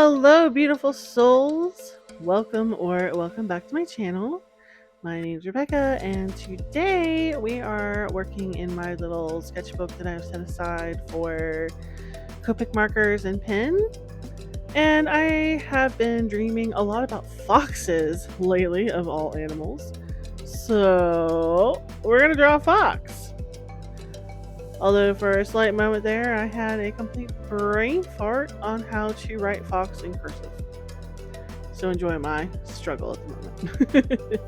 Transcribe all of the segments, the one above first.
Hello, beautiful souls. Welcome back to my channel. My name's Rebecca, and today we are working in my little sketchbook that I've set aside for Copic markers and pen. And I have been dreaming a lot about foxes lately, of all animals. So we're gonna draw a fox. Although for a slight moment there, I had a complete brain fart on how to write fox in cursive. So enjoy my struggle at the moment.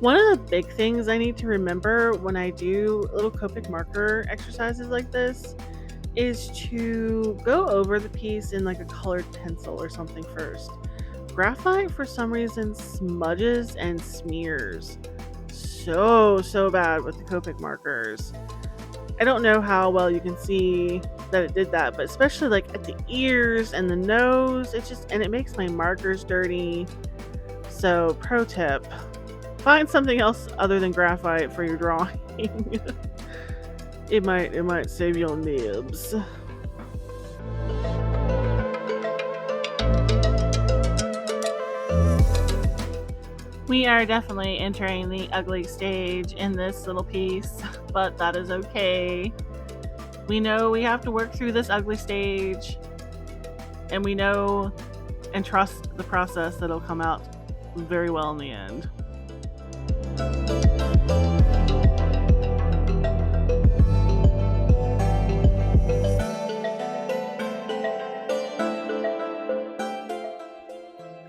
One of the big things I need to remember when I do little Copic marker exercises like this is to go over the piece in like a colored pencil or something first. Graphite, for some reason, smudges and smears so bad with the Copic markers. I don't know how well you can see that it did that, but especially like at the ears and the nose, it makes my markers dirty. So pro tip, find something else other than graphite for your drawing. it might save your nibs. We are definitely entering the ugly stage in this little piece, but that is okay. We know we have to work through this ugly stage, and we know and trust the process that'll come out very well in the end.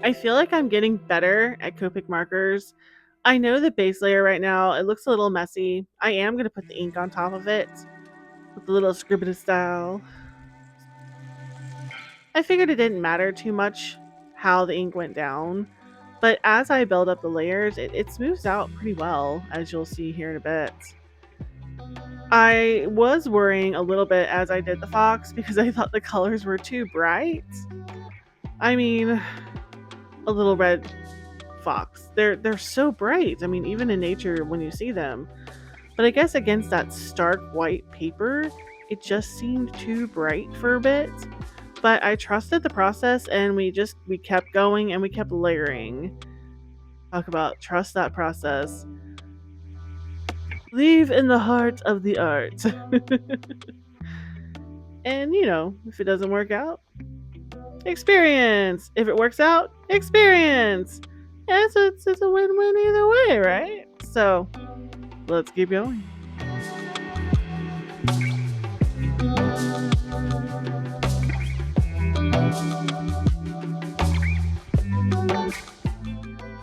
I feel like I'm getting better at Copic markers. I know the base layer right now, it looks a little messy. I am going to put the ink on top of it with the little scribble style. I figured it didn't matter too much how the ink went down, but as I build up the layers, it smooths out pretty well, as you'll see here in a bit. I was worrying a little bit as I did the fox because I thought the colors were too bright. I mean, a little red fox. They're so bright. I mean, even in nature when you see them. But I guess against that stark white paper, it just seemed too bright for a bit. But I trusted the process, and we kept going and we kept layering. Talk about trust that process. Leave in the heart of the art. And if it doesn't work out, experience. If it works out, experience. Yeah, it's a win-win either way, right? So let's keep going.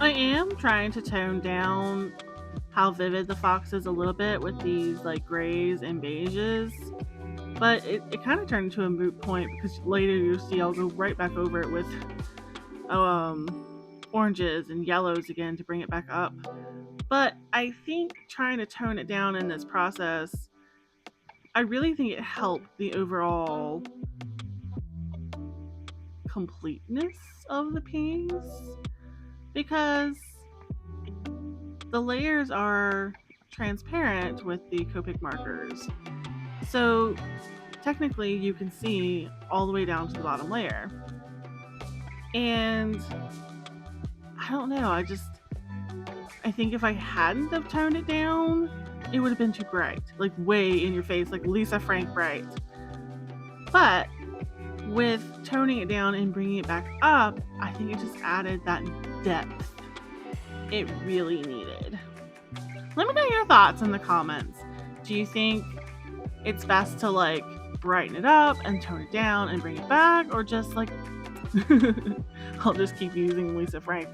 I am trying to tone down how vivid the fox is a little bit with these like grays and beiges, but it kind of turned into a moot point because later you'll see I'll go right back over it with oranges and yellows again to bring it back up. But I think trying to tone it down in this process, I really think it helped the overall completeness of the piece, because the layers are transparent with the Copic markers. So technically you can see all the way down to the bottom layer. And I don't know, I think if I hadn't have toned it down, it would have been too bright, like way in your face, like Lisa Frank bright. But with toning it down and bringing it back up, I think it just added that depth it really needed. Let me know your thoughts in the comments. Do you think it's best to like brighten it up and tone it down and bring it back, or just like I'll just keep using Lisa Frank,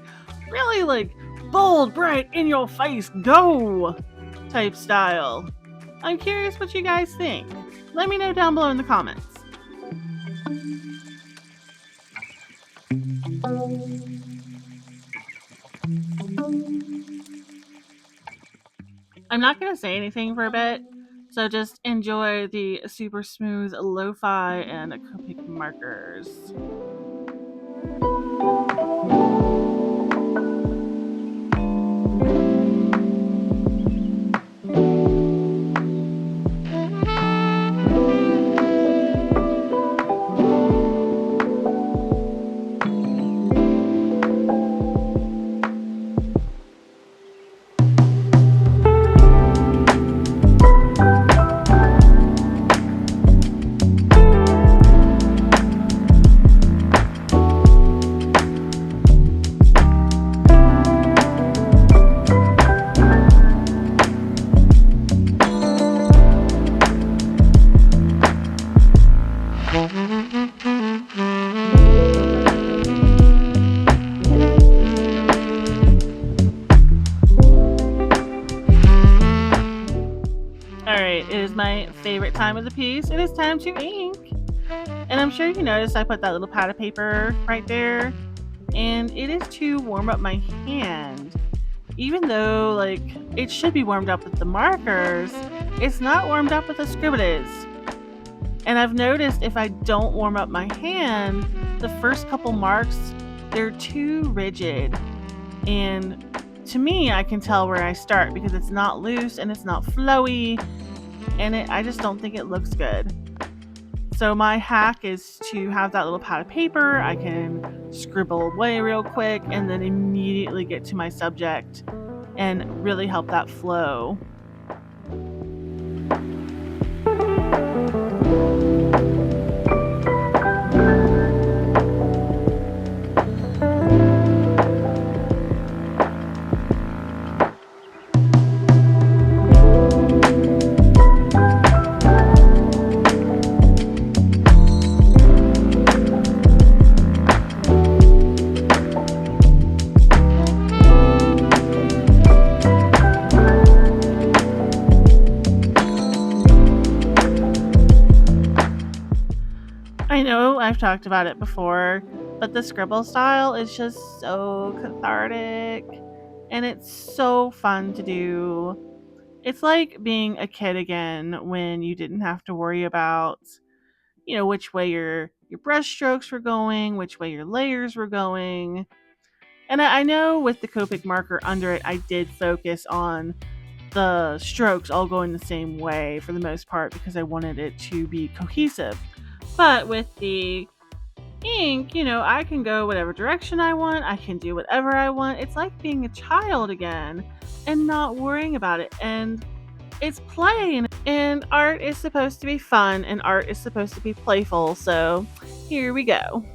really like bold, bright, in your face, go type style. I'm curious what you guys think. Let me know down below in the comments. I'm not going to say anything for a bit, so just enjoy the super smooth lo-fi and Copic markers. Alright, it is my favorite time of the piece. It is time to ink. And I'm sure you noticed I put that little pad of paper right there. And it is to warm up my hand. Even though, like, it should be warmed up with the markers, it's not warmed up with the Scribbles. And I've noticed if I don't warm up my hand, the first couple marks, they're too rigid. And to me, I can tell where I start because it's not loose and it's not flowy, and I just don't think it looks good. So my hack is to have that little pad of paper. I can scribble away real quick and then immediately get to my subject and really help that flow. I know I've talked about it before, but the scribble style is just so cathartic and it's so fun to do. It's like being a kid again when you didn't have to worry about, which way your brush strokes were going, which way your layers were going. And I know with the Copic marker under it, I did focus on the strokes all going the same way for the most part because I wanted it to be cohesive. But with the ink, I can go whatever direction I want. I can do whatever I want. It's like being a child again and not worrying about it. And it's play, and art is supposed to be fun and art is supposed to be playful. So here we go.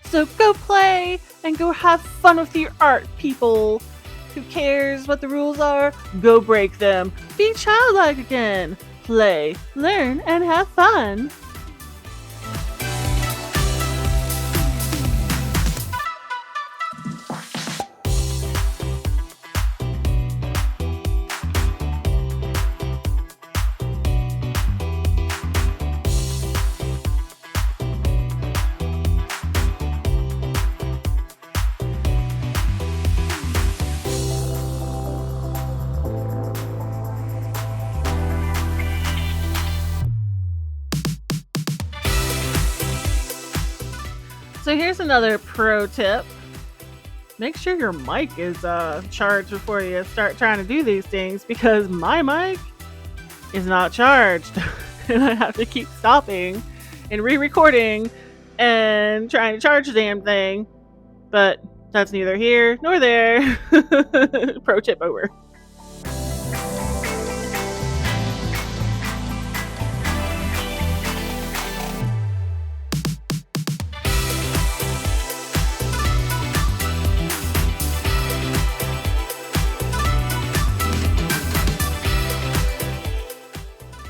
So go play and go have fun with your art, people. Who cares what the rules are? Go break them. Be childlike again. Play, learn, and have fun. So here's another pro tip. Make sure your mic is charged before you start trying to do these things because my mic is not charged. And I have to keep stopping and re-recording and trying to charge the damn thing. But that's neither here nor there. Pro tip over.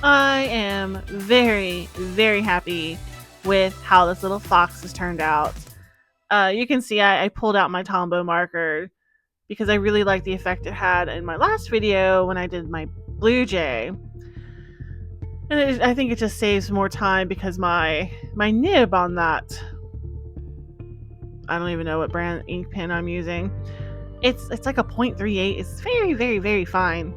I am very, very happy with how this little fox has turned out. You can see I pulled out my Tombow marker because I really liked the effect it had in my last video when I did my blue jay. And I think it just saves more time because my nib on that, I don't even know what brand ink pen I'm using. It's like a 0.38. It's very, very, very fine.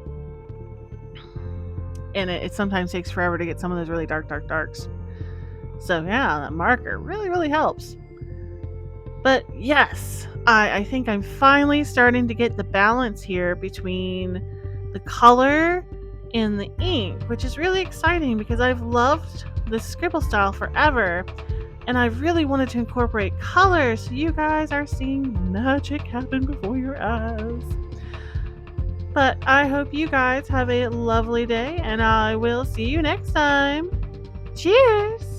And it sometimes takes forever to get some of those really darks. So yeah, that marker really, really helps. But yes, I think I'm finally starting to get the balance here between the color and the ink, which is really exciting because I've loved this scribble style forever. And I really wanted to incorporate color so you guys are seeing magic happen before your eyes. But I hope you guys have a lovely day, and I will see you next time. Cheers!